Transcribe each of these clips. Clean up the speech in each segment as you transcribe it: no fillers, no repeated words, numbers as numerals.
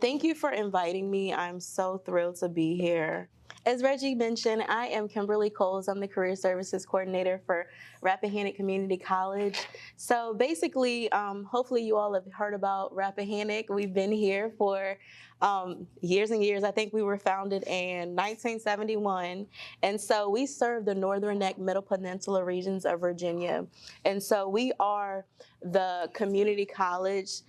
Thank you for inviting me. I'm so thrilled to be here. As Reggie mentioned, I am Kimberly Coles. I'm the Career Services Coordinator for Rappahannock Community College. So basically, hopefully you all have heard about Rappahannock. We've been here for years and years. I think we were founded in 1971. And so we serve the Northern Neck Middle Peninsula regions of Virginia. And so we are the community college.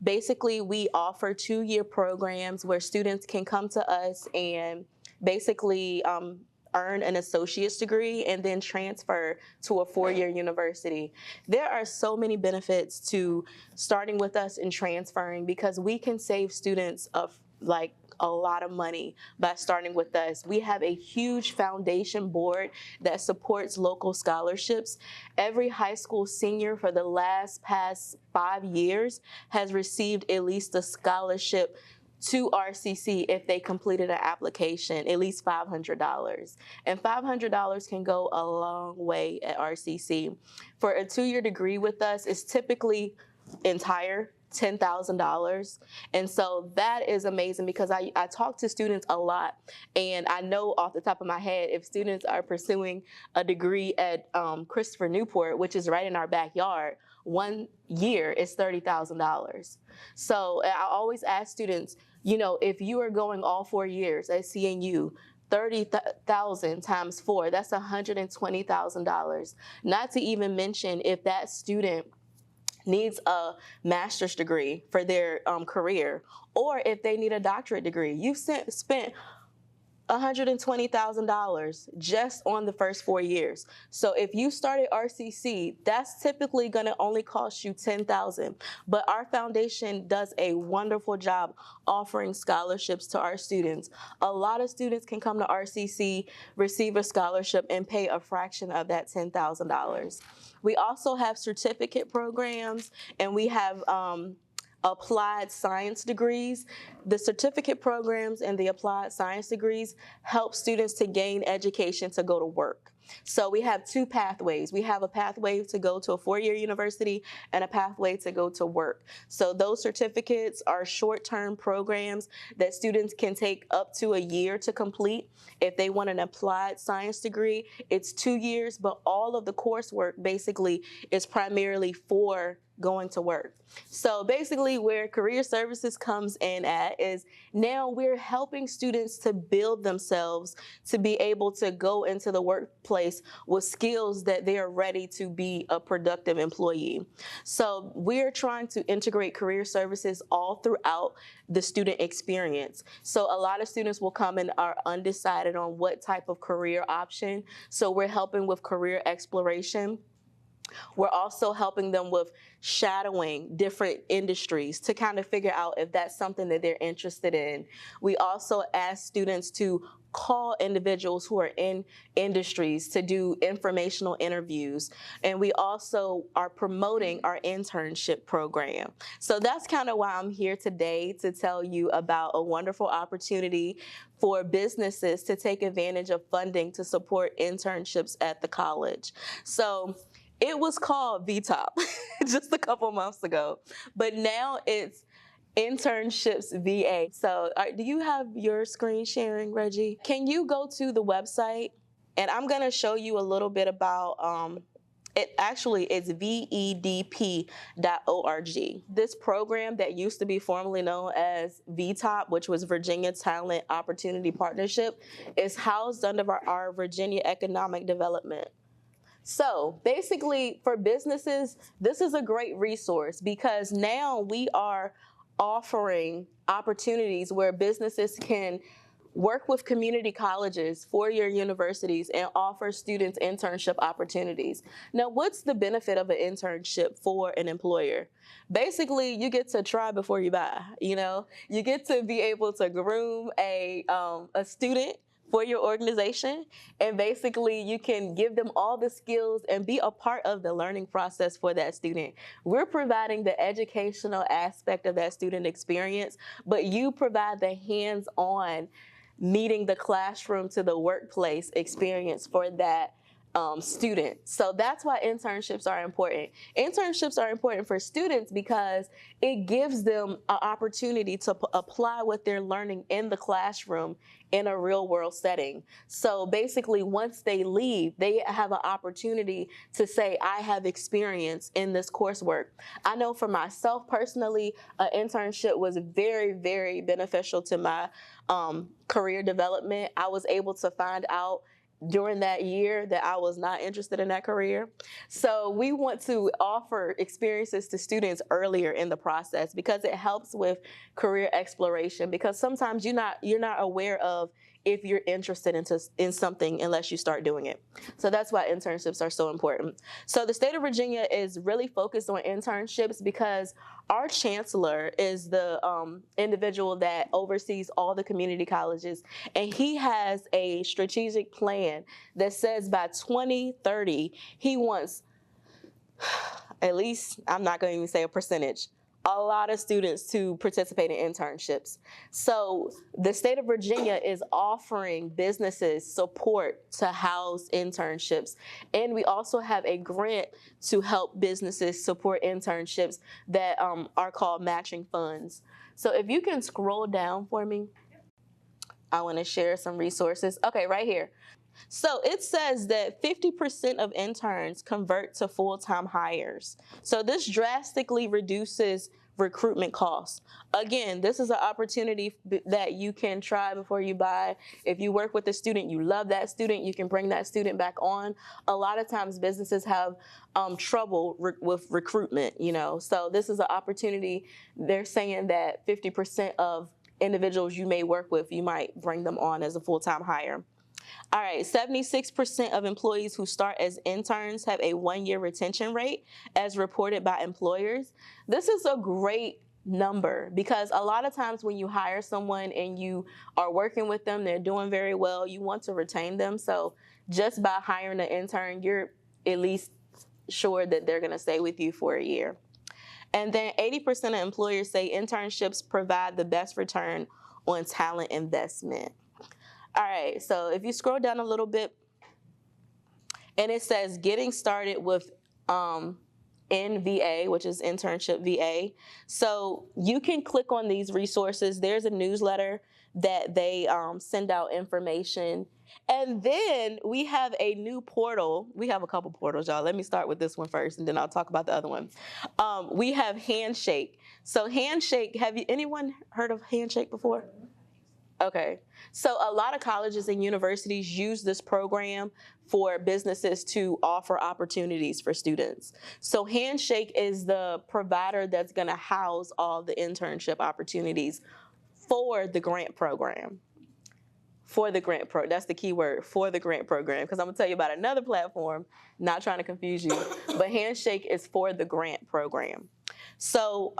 Basically, we offer 2-year programs where students can come to us and basically earn an associate's degree and then transfer to a 4-year university. There are so many benefits to starting with us and transferring because we can save students of like a lot of money by starting with us. We have a huge foundation board that supports local scholarships. Every high school senior for the past 5 years has received at least a scholarship to RCC if they completed an application, at least $500. And $500 can go a long way at RCC. For a 2-year degree with us, it's typically entire $10,000. And so that is amazing because I talk to students a lot, and I know off the top of my head if students are pursuing a degree at Christopher Newport, which is right in our backyard, 1 year is $30,000. So I always ask students, if you are going all 4 years at CNU, 30,000 times 4, that's $120,000. Not to even mention if that student needs a master's degree for their career, or if they need a doctorate degree. You've spent $120,000 just on the first 4 years. So if you start at RCC, that's typically going to only cost you $10,000. But our foundation does a wonderful job offering scholarships to our students. A lot of students can come to RCC, receive a scholarship, and pay a fraction of that $10,000. We also have certificate programs, and we have applied science degrees. The certificate programs and the applied science degrees help students to gain education to go to work. So we have 2 pathways. We have a pathway to go to a 4-year university and a pathway to go to work. So those certificates are short-term programs that students can take up to a year to complete. If they want an applied science degree, it's 2 years, but all of the coursework basically is primarily for going to work. So basically where career services comes in at is now we're helping students to build themselves to be able to go into the workplace with skills that they are ready to be a productive employee. So we're trying to integrate career services all throughout the student experience. So a lot of students will come and are undecided on what type of career option. So we're helping with career exploration. We're also helping them with shadowing different industries to kind of figure out if that's something that they're interested in. We also ask students to call individuals who are in industries to do informational interviews. And we also are promoting our internship program. So that's kind of why I'm here today, to tell you about a wonderful opportunity for businesses to take advantage of funding to support internships at the college. So it was called VTOP just a couple months ago, but now it's InternshipsVA. So do you have your screen sharing, Reggie? Can you go to the website? And I'm going to show you a little bit about it's vedp.org. This program that used to be formerly known as VTOP, which was Virginia Talent Opportunity Partnership, is housed under our Virginia Economic Development. So basically for businesses, this is a great resource because now we are offering opportunities where businesses can work with community colleges, 4-year universities, and offer students internship opportunities. Now, what's the benefit of an internship for an employer? Basically, you get to try before you buy, You get to be able to groom a student for your organization, and basically you can give them all the skills and be a part of the learning process for that student. We're providing the educational aspect of that student experience, but you provide the hands-on meeting the classroom to the workplace experience for that student. So that's why internships are important. Internships are important for students because it gives them an opportunity to apply what they're learning in the classroom in a real world setting. So basically, once they leave, they have an opportunity to say, I have experience in this coursework. I know for myself personally, an internship was very, very beneficial to my career development. I was able to find out during that year that I was not interested in that career. So we want to offer experiences to students earlier in the process because it helps with career exploration, because sometimes you're not aware of if you're interested in something unless you start doing it. So that's why internships are so important. So the state of Virginia is really focused on internships because our chancellor is the individual that oversees all the community colleges, and he has a strategic plan that says by 2030, he wants, at least, I'm not going to even say a percentage, a lot of students to participate in internships. So the state of Virginia is offering businesses support to house internships. And we also have a grant to help businesses support internships that are called matching funds. So if you can scroll down for me, I want to share some resources. Okay, right here. So it says that 50% of interns convert to full-time hires. So this drastically reduces recruitment costs. Again, this is an opportunity that you can try before you buy. If you work with a student, you love that student, you can bring that student back on. A lot of times businesses have trouble with recruitment, so this is an opportunity. They're saying that 50% of individuals you may work with, you might bring them on as a full-time hire. All right, 76% of employees who start as interns have a 1-year retention rate as reported by employers. This is a great number because a lot of times when you hire someone and you are working with them, they're doing very well, you want to retain them. So just by hiring an intern, you're at least sure that they're going to stay with you for a year. And then 80% of employers say internships provide the best return on talent investment. All right, so if you scroll down a little bit, and it says getting started with NVA, which is Internship VA. So you can click on these resources. There's a newsletter that they send out information. And then we have a new portal. We have a couple portals, y'all. Let me start with this one first, and then I'll talk about the other one. We have Handshake. So Handshake, anyone heard of Handshake before? Okay, so a lot of colleges and universities use this program for businesses to offer opportunities for students. So Handshake is the provider that's gonna house all the internship opportunities for the grant program. That's the key word, for the grant program, because I'm gonna tell you about another platform, not trying to confuse you, but Handshake is for the grant program. So,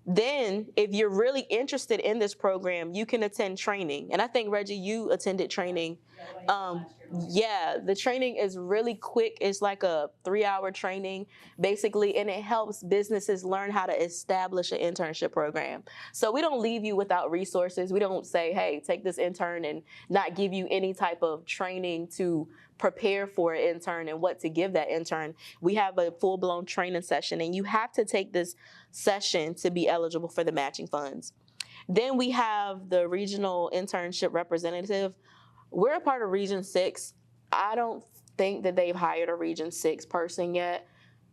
then, if you're really interested in this program, you can attend training. And I think, Reggie, you attended training. Yeah, the training is really quick. It's like a 3-hour training, basically, and it helps businesses learn how to establish an internship program. So we don't leave you without resources. We don't say, hey, take this intern and not give you any type of training to prepare for an intern and what to give that intern. We have a full-blown training session, and you have to take this session to be eligible for the matching funds. Then we have the regional internship representative. We're a part of Region 6. I don't think that they've hired a Region 6 person yet.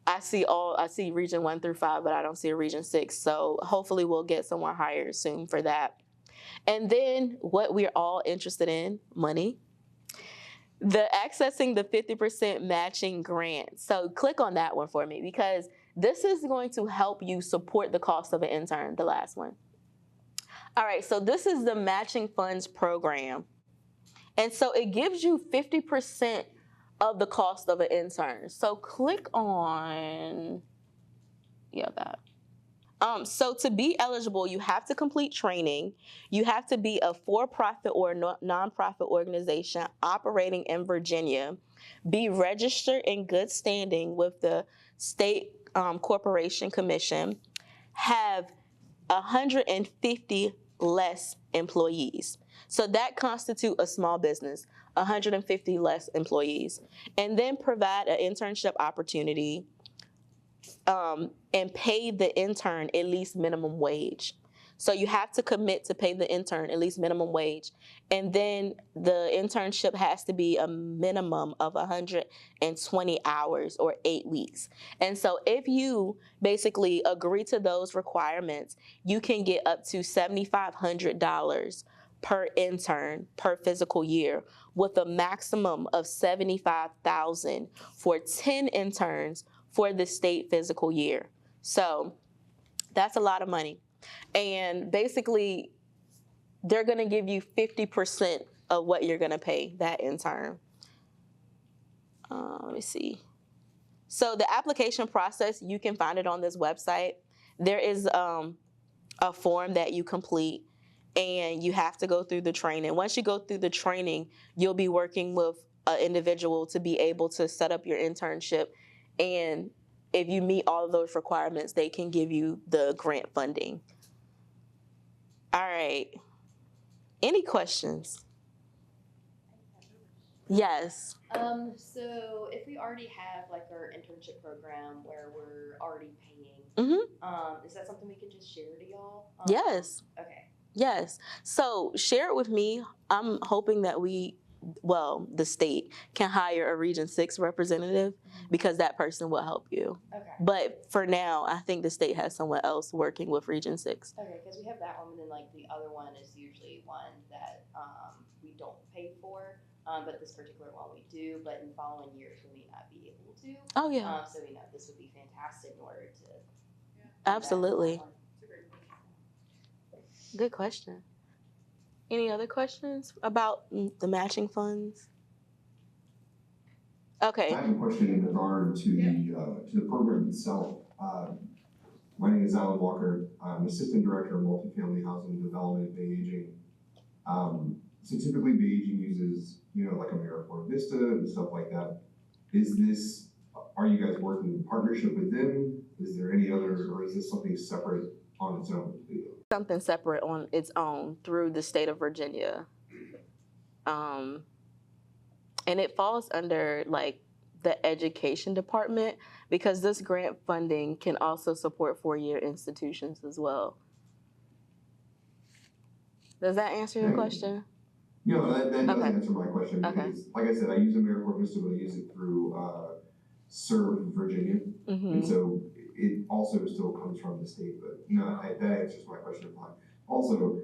I see Region 1 through 5, but I don't see a Region 6. So hopefully we'll get someone hired soon for that. And then what we're all interested in, money. Accessing the 50% matching grant. So click on that one for me, because this is going to help you support the cost of an intern, the last one. All right, so this is the matching funds program. And so it gives you 50% of the cost of an intern. So click on, that. So to be eligible, you have to complete training. You have to be a for-profit or nonprofit organization operating in Virginia, be registered in good standing with the State Corporation Commission, have 150 less employees. So that constitutes a small business, 150 less employees. And then provide an internship opportunity and pay the intern at least minimum wage. So you have to commit to pay the intern at least minimum wage. And then the internship has to be a minimum of 120 hours or 8 weeks. And so if you basically agree to those requirements, you can get up to $7,500 per intern per physical year, with a maximum of $75,000 for 10 interns for the state physical year. So that's a lot of money. And basically, they're going to give you 50% of what you're going to pay that intern. Let me see. So the application process, you can find it on this website. There is a form that you complete, and you have to go through the training. Once you go through the training, you'll be working with an individual to be able to set up your internship. And if you meet all of those requirements, they can give you the grant funding. All right. Any questions? Yes. So if we already have like our internship program where we're already paying, is that something we could just share to y'all? Yes. Okay. Yes. So share it with me. I'm hoping that the state can hire a Region 6 representative, because that person will help you. Okay. But for now, I think the state has someone else working with Region 6. Okay, because we have that one, and then like the other one is usually one that we don't pay for, but this particular one we do, but in following years we may not be able to. Oh, yeah. So we know this would be fantastic in order to. Absolutely. Good question. Any other questions about the matching funds? Okay. I have a question in regard to the program itself. My name is Alan Walker. I'm Assistant Director of Multifamily Housing Development at Bay Aging. So typically Bay Aging uses, like AmeriCorps Vista and stuff like that. Are you guys working in partnership with them? Is there any other, or is this something separate on its own? Something separate on its own through the state of Virginia. And it falls under like the education department, because this grant funding can also support 4-year institutions as well. Does that answer your question? That does answer my question, because like I said, I use AmeriCorps Vista, but I use it through Serve Virginia. And so it also still comes from the state, but that answers my question. Also,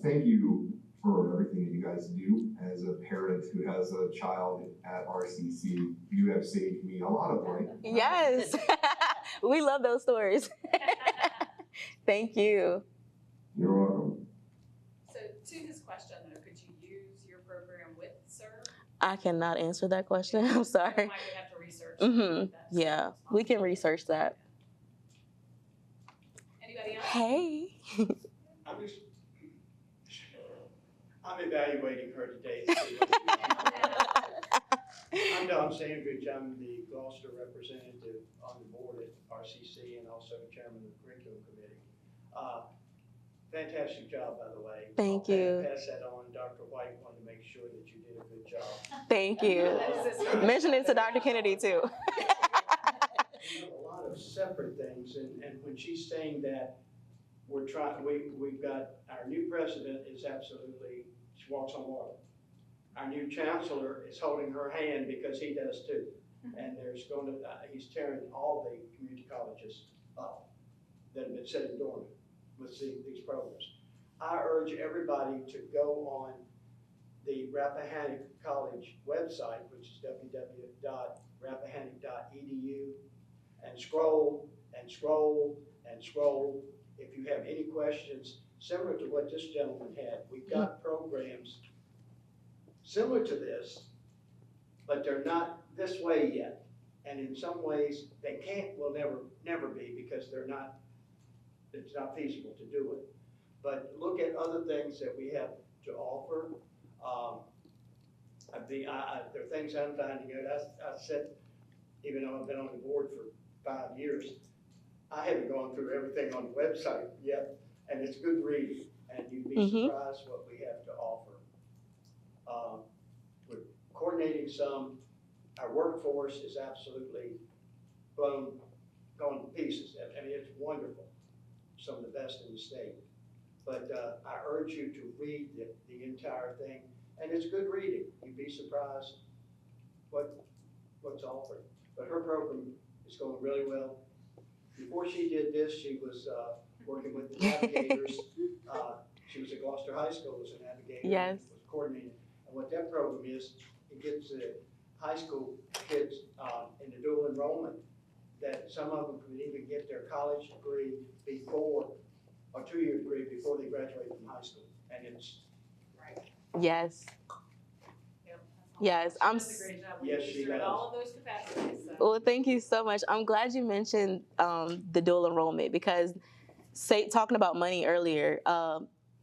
thank you for everything that you guys do. As a parent who has a child at RCC, you have saved me a lot of money. Yes. We love those stories. Thank you. You're welcome. So to this question, though, could you use your program with Serve? I cannot answer that question. I'm sorry. You might have to research. Yeah, we can research that. Anybody else? Hey. I'm evaluating her today. I'm Don Sandridge. I'm the Gloucester representative on the board at RCC and also chairman of the curriculum committee. Fantastic job, by the way. Thank you. Pass that on. Dr. White wanted to make sure that you did a good job. Thank you. Mention it to Dr. Kennedy too. We have a lot of separate things, and when she's saying that we've got our new president is absolutely, she walks on water. Our new chancellor is holding her hand because he does too. And he's tearing all the community colleges up that have been sitting dormant with these programs. I urge everybody to go on the Rappahannock College website, which is www.rappahannock.edu, and scroll and scroll and scroll. If you have any questions, similar to what this gentleman had, we've got programs similar to this, but they're not this way yet. And in some ways, they will never be, because it's not feasible to do it. But look at other things that we have to offer. There are things I'm finding out. I said, even though I've been on the board for 5 years, I haven't gone through everything on the website yet, and it's good reading. and you'd be surprised what we have to offer. We're coordinating some. Our workforce is absolutely gone to pieces. I mean, it's wonderful. Some of the best in the state. But I urge you to read the entire thing, and it's good reading. You'd be surprised what's offered. But her program is going really well. Before she did this, she was working with the navigators. She was at Gloucester High School as a navigator. Yes. Was coordinating. And what that program is, it gets the high school kids in the dual enrollment, that some of them could even get their college degree before, or 2-year degree before they graduate from high school. And it's Yes. Yep. Yes, She does a great job. We Yes, use she her at does. all of those capacities. So. Well, thank you so much. I'm glad you mentioned the dual enrollment because talking about money earlier,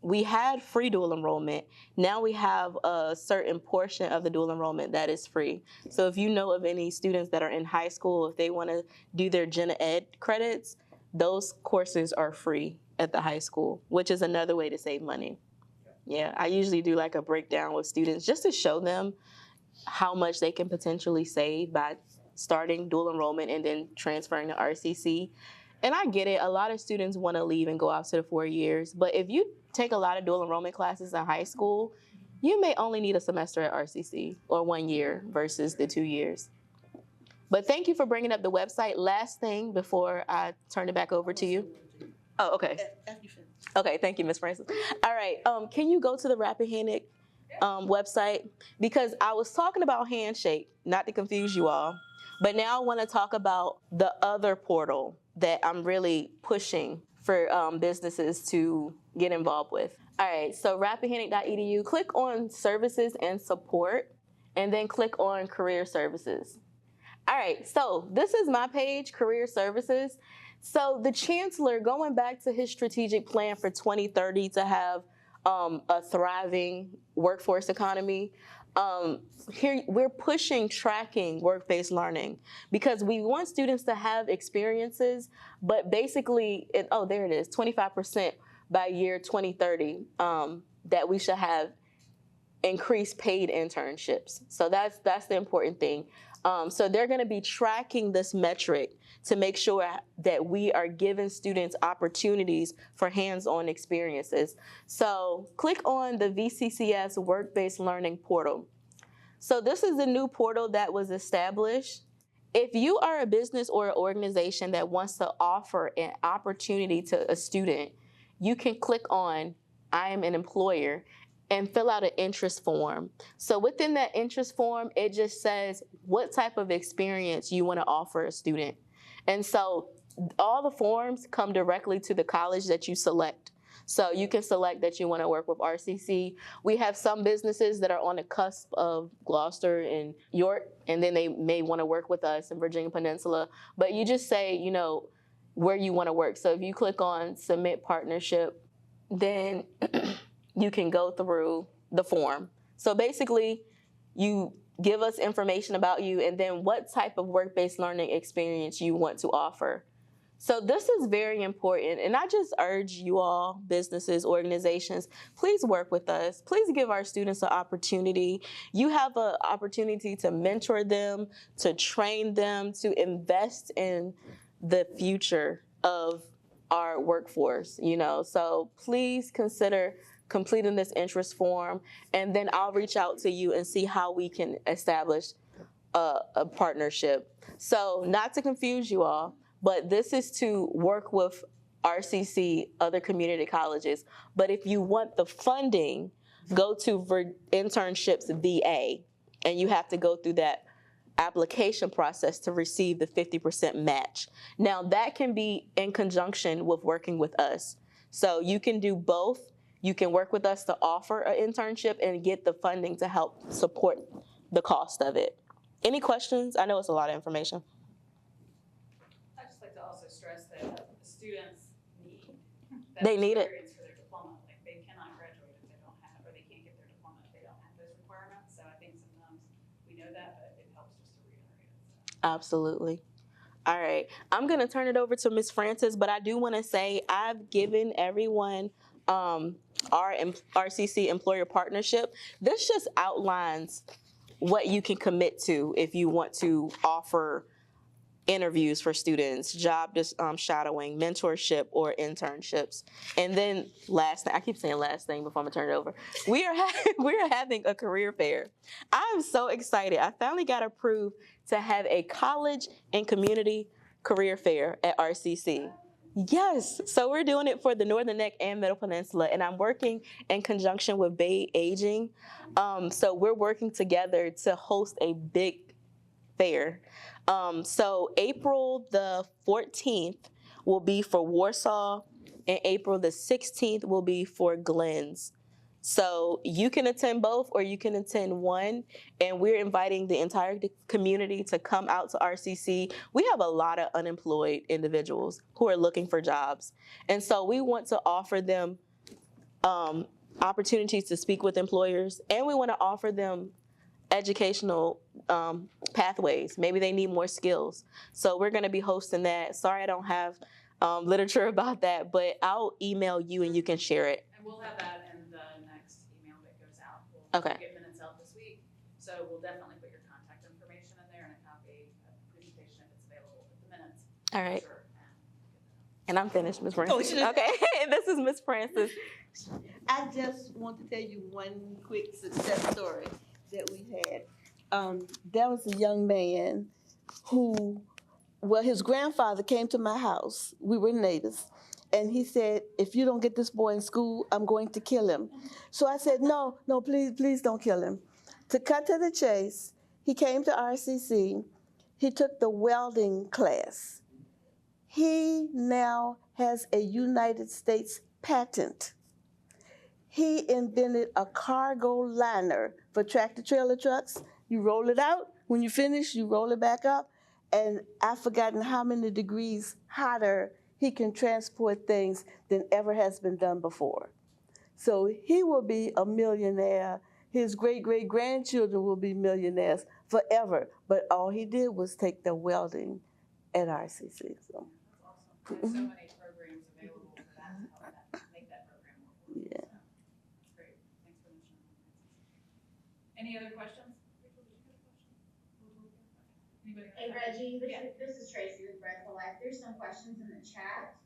we had free dual enrollment. Now we have a certain portion of the dual enrollment that is free. So if you know of any students that are in high school, if they want to do their gen ed credits, those courses are free at the high school, which is another way to save money. Yeah, I usually do like a breakdown with students just to show them how much they can potentially save by starting dual enrollment and then transferring to RCC. And I get it, a lot of students want to leave and go out to the 4 years, but if you take a lot of dual enrollment classes in high school, you may only need a semester at RCC or 1 year versus the 2 years. But thank you for bringing up the website. Last thing before I turn it back over to you. Oh, okay. Okay, thank you, Ms. Francis. All right, can you go to the Rappahannock website? Because I was talking about Handshake, not to confuse you all, but now I want to talk about the other portal that I'm really pushing for businesses to get involved with. All right, so rappahannock.edu, click on Services and Support, and then click on Career Services. All right, so this is my page, Career Services. So the chancellor, going back to his strategic plan for 2030 to have a thriving workforce economy, here we're pushing tracking work-based learning because we want students to have experiences, but basically, there it is, 25% by year 2030 that we should have increased paid internships. So that's the important thing. So they're going to be tracking this metric to make sure that we are giving students opportunities for hands-on experiences. So click on the VCCS Work-Based Learning Portal. So this is a new portal that was established. If you are a business or an organization that wants to offer an opportunity to a student, you can click on I am an employer and fill out an interest form. So within that interest form, it just says what type of experience you want to offer a student. And so all the forms come directly to the college that you select. So you can select that you want to work with RCC. We have some businesses that are on the cusp of Gloucester and York, and then they may want to work with us in Virginia Peninsula. But you just say, where you want to work. So if you click on Submit Partnership, then you can go through the form. So basically, you give us information about you and then what type of work-based learning experience you want to offer. So this is very important, and I just urge you all, businesses, organizations, please work with us. Please give our students an opportunity. You have an opportunity to mentor them, to train them, to invest in the future of our workforce, So please consider completing this interest form, and then I'll reach out to you and see how we can establish a partnership. So not to confuse you all, but this is to work with RCC, other community colleges. But if you want the funding, go to InternshipsVA, and you have to go through that application process to receive the 50% match. Now that can be in conjunction with working with us. So you can do both. You can work with us to offer an internship and get the funding to help support the cost of it. Any questions? I know it's a lot of information. I'd just like to also stress that the students need that They need it. experience for their diploma. Like they cannot graduate if they don't have, or they can't get their diploma if they don't have those requirements. So I think sometimes we know that, but it helps just to reiterate it. So. Absolutely. All right, I'm gonna turn it over to Ms. Francis, but I do wanna say I've given everyone our RCC employer partnership. This just outlines what you can commit to if you want to offer interviews for students, job shadowing, mentorship, or internships. And then last thing, I keep saying last thing before I'm gonna turn it over. We are having a career fair. I'm so excited. I finally got approved to have a college and community career fair at RCC. Yes, so we're doing it for the Northern Neck and Middle Peninsula, and I'm working in conjunction with Bay Aging. So we're working together to host a big fair. So April the 14th will be for Warsaw, and April the 16th will be for Glens. So you can attend both or you can attend one, and we're inviting the entire community to come out to RCC. We have a lot of unemployed individuals who are looking for jobs, and so we want to offer them opportunities to speak with employers, and we want to offer them educational pathways. Maybe they need more skills. So we're going to be hosting that. Sorry I don't have literature about that, but I'll email you and you can share it. And we'll have that in the next email that goes out. We'll Okay. get minutes out this week. So we'll definitely put your contact information in there and a copy of the presentation if it's available with the minutes. All right. Sure. And I'm finished, Ms. Francis. Oh, she didn't- Okay, and this is Ms. Francis. I just want to tell you one quick success story that we had. There was a young man who, well, his grandfather came to my house. We were neighbors. And he said, if you don't get this boy in school, I'm going to kill him. So I said, no, please don't kill him. To cut to the chase, he came to RCC. He took the welding class. He now has a United States patent. He invented a cargo liner for tractor-trailer trucks. You roll it out. When you finish, you roll it back up. And I've forgotten how many degrees hotter he can transport things than ever has been done before. So he will be a millionaire. His great-great-grandchildren will be millionaires forever. But all he did was take the welding at RCC. So, That's awesome. There's so many programs available for that to help that, make that program more affordable. yeah. So, great. Thanks for mentioning that. Any other questions? Rachel, did you have a question? Anybody? Hey Reggie, Yeah. this is Tracy with Bread for Life. There's some questions in the chat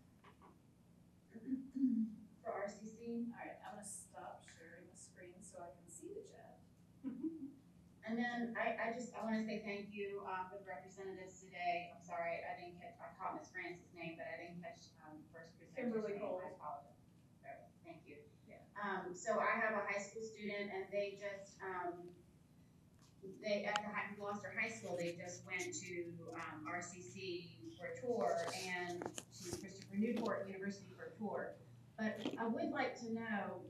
for RCC. All right, I'm gonna stop sharing the screen so I can see the chat. And then I want to say thank you for the representatives today. I'm sorry, I caught Ms. Francis' name, but I didn't catch first presenter's Kimberly name. Coles. I apologize. Thank you. Yeah. So I have a high school student and they just, Gloucester High School, they just went to RCC for a tour and to Christopher Newport University for a tour. But I would like to know,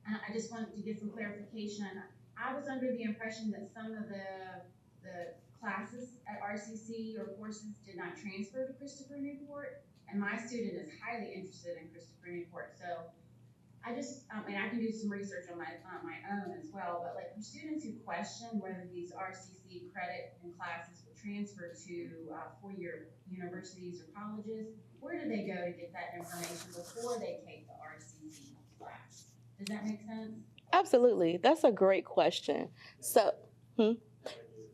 I just wanted to get some clarification. I was under the impression that some of the classes at RCC or courses did not transfer to Christopher Newport, and my student is highly interested in Christopher Newport. So I just, and I can do some research on my own as well, but like for students who question whether these RCC credit and classes will transfer to four-year universities or colleges, where do they go to get that information before they take the RCC class? Does that make sense? Absolutely, that's a great question. So,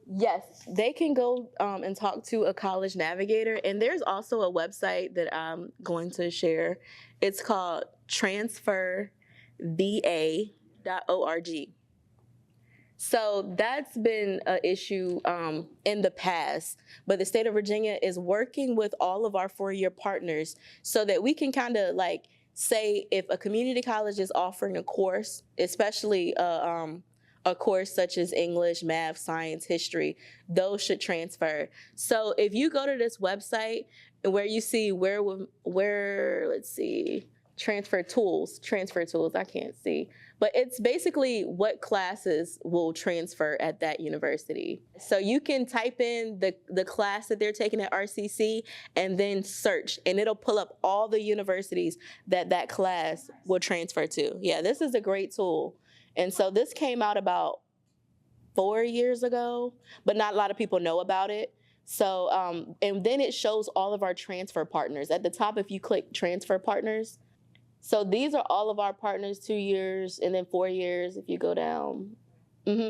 yes, they can go and talk to a college navigator, and there's also a website that I'm going to share. It's called InternshipsVA.org. So that's been an issue in the past, but the state of Virginia is working with all of our four-year partners so that we can kind of like say if a community college is offering a course, especially a course such as English, math, science, history, those should transfer. So if you go to this website where you see let's see, transfer tools, I can't see. But it's basically what classes will transfer at that university. So you can type in the class that they're taking at RCC and then search, and it'll pull up all the universities that class will transfer to. Yeah, this is a great tool. And so this came out about 4 years ago, but not a lot of people know about it. So, and then it shows all of our transfer partners. At the top, if you click transfer partners, So these are all of our partners, 2 years and then 4 years if you go down.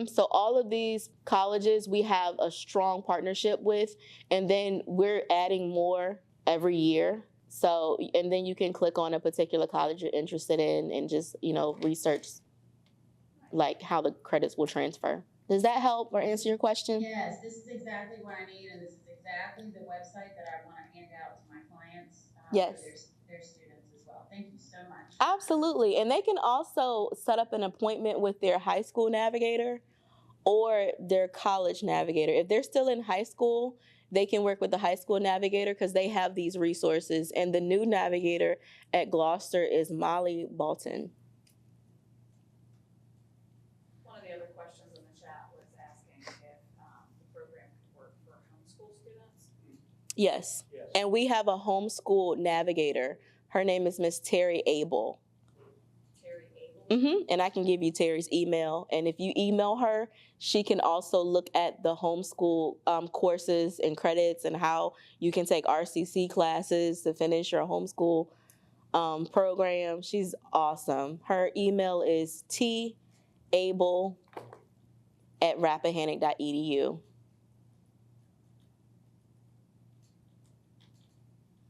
So all of these colleges we have a strong partnership with, and then we're adding more every year. So, and then you can click on a particular college you're interested in and just, research like how the credits will transfer. Does that help or answer your question? Yes, this is exactly what I need, and this is exactly the website that I want to hand out to my clients Yes. for their students as well. Thank you so much. Absolutely. And they can also set up an appointment with their high school navigator or their college navigator. If they're still in high school, they can work with the high school navigator because they have these resources. And the new navigator at Gloucester is Molly Bolton. One of the other questions in the chat was asking if the program could work for homeschool students. Yes. And we have a homeschool navigator. Her name is Miss Terry Abel. Terry Abel? And I can give you Terry's email. And if you email her, she can also look at the homeschool courses and credits and how you can take RCC classes to finish your homeschool program. She's awesome. Her email is tabel@rappahannock.edu.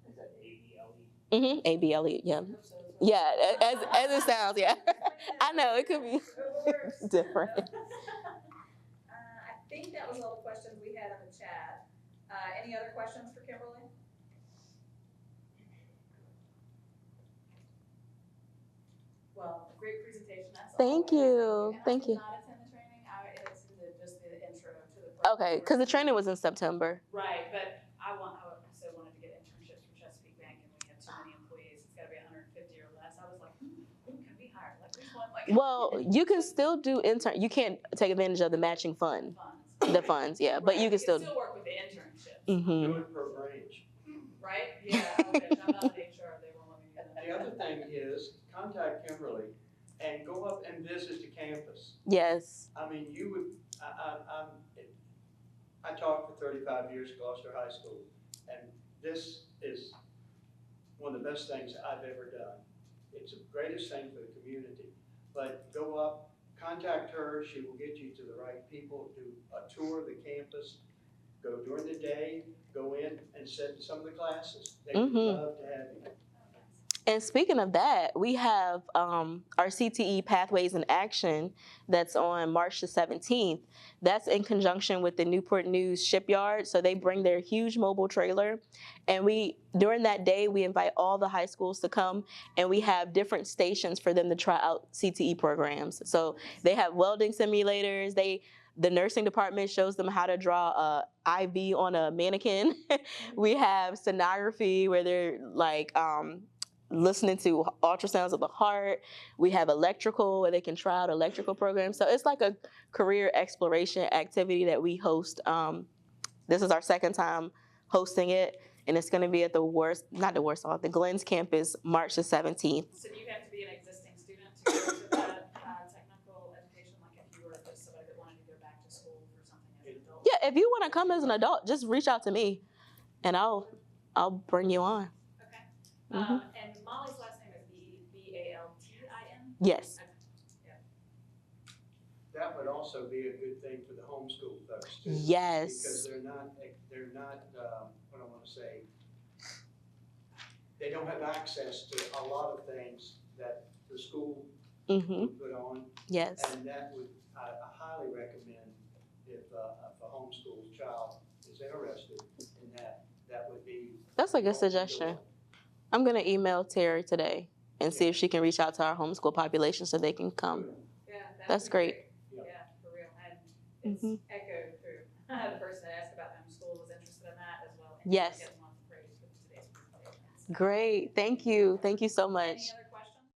Is that ABLE? ABLE, yeah. Yeah, as it sounds, yeah. I know, it could be different. I think that was all the questions we had in the chat. Any other questions for Kimberly? Well, great presentation. That's Thank all. you. Thank you. And I did not attend the training. I attended just the intro to the program. Okay, because the training was in September. Right, but I so wanted to get internships from Chesapeake Bank, and we have too many employees. It's got to be 150 or less. I was like, who can we hire? Like, which one? Like, Well, you can still do intern. You can't take advantage of the matching fund. The funds, yeah, but you can still work with the internships. Do it per branch. Right? Yeah. Okay. I'm not an HR. They won't let me do that. The other thing is, contact Kimberly and go up and visit the campus. Yes. I mean, you would, I taught for 35 years at Gloucester High School, and this is one of the best things I've ever done. It's the greatest thing for the community. But go up, contact her, she will get you to the right people, do a tour of the campus, go during the day, go in and sit in some of the classes. They would love to have you. And speaking of that, we have our CTE Pathways in Action that's on March the 17th. That's in conjunction with the Newport News shipyard. So they bring their huge mobile trailer. And during that day, we invite all the high schools to come, and we have different stations for them to try out CTE programs. So they have welding simulators. The nursing department shows them how to draw a IV on a mannequin. We have sonography where they're like, listening to ultrasounds of the heart. We have electrical where they can try out electrical programs. So it's like a career exploration activity that we host. This is our second time hosting it, and it's going to be at the Glens campus, March the 17th. So do you have to be an existing student to go to that technical education? Like if you were just somebody that wanted to go back to school for something as an adult? Yeah, if you want to come as an adult, just reach out to me, and I'll bring you on. Okay. And Molly's last name is Baltin? Yes. Okay. Yeah. That would also be a good thing for the homeschool folks too. Yes. Because they're not, what I want to say, they don't have access to a lot of things that the school would put on. Yes. And that would, I highly recommend if a homeschool child is interested in that would be. That's a good suggestion. I'm going to email Terry today and see if she can reach out to our homeschool population so they can come. Yeah, That's great. Yeah, for real. And it's echoed through. The person that asked about homeschool was interested in that as well. And Yes. getting lots of praise for today's presentation. Great. Thank you. Thank you so much. Any other